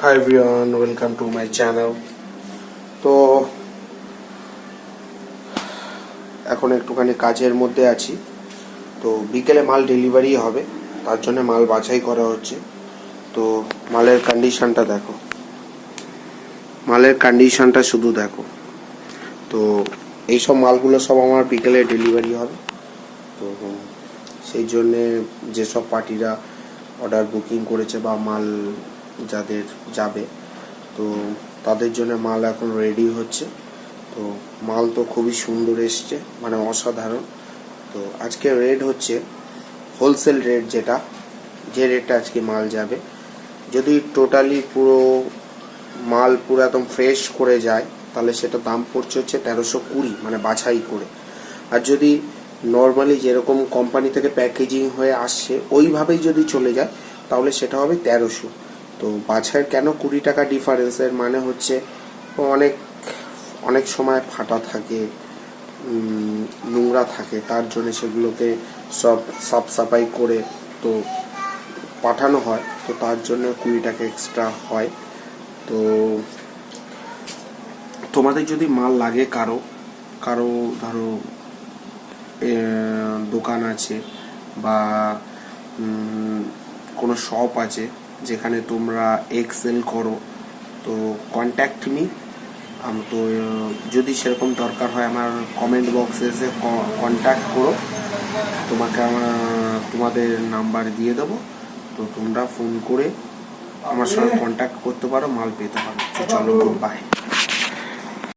Hi everyone, welcome to my channel. তো এখন একটুখানি কাজের মধ্যে আছি। তো বিকেলে মাল ডেলিভারি হবে, তার জন্য মাল বাছাই করা হচ্ছে। তো মালের কন্ডিশনটা দেখো, মালের কন্ডিশনটা শুধু দেখো। তো এইসব মালগুলো সব আমার বিকেলে ডেলিভারি হবে। তো সেই জন্যে যেসব পার্টিরা অর্ডার বুকিং করেছে বা মাল যাদের যাবে, তো তাদের জন্য মাল এখন রেডি হচ্ছে। তো মাল তো খুবই সুন্দর এসছে, মানে অসাধারণ। তো আজকে রেট হচ্ছে হোলসেল রেট, যে রেটটা আজকে মাল যাবে। যদি টোটালি মাল পুরো একদম ফ্রেশ করে যায়, তাহলে সেটা দাম পড়ছে হচ্ছে 1320, মানে বাছাই করে। আর যদি নর্মালি যেরকম কোম্পানি থেকে প্যাকেজিং হয়ে আসছে ওইভাবেই যদি চলে যায়, তাহলে সেটা হবে 1300। তো বাছাইয়ের কেন 20 টাকা ডিফারেন্সের মানে হচ্ছে অনেক অনেক সময় ফাটা থাকে, নোংরা থাকে, তার জন্য সেগুলোকে সব সাফ সাফাই করে তো পাঠানো হয়। তো তার জন্য 20 টাকা এক্সট্রা হয়। তো তোমাদের যদি মাল লাগে, কারো ধরো দোকান আছে বা কোনো শপ আছে যেখানে তোমরা এক্সেল করো, তো কন্ট্যাক্ট মি। তো যদি সেরকম দরকার হয় আমার কমেন্ট বক্সে এসে কন্ট্যাক্ট করো, তোমাদের নাম্বার দিয়ে দেবো। তো তোমরা ফোন করে আমার সঙ্গে কন্ট্যাক্ট করতে পারো, মাল পেতে পারো। তো চলো, গুড বাই।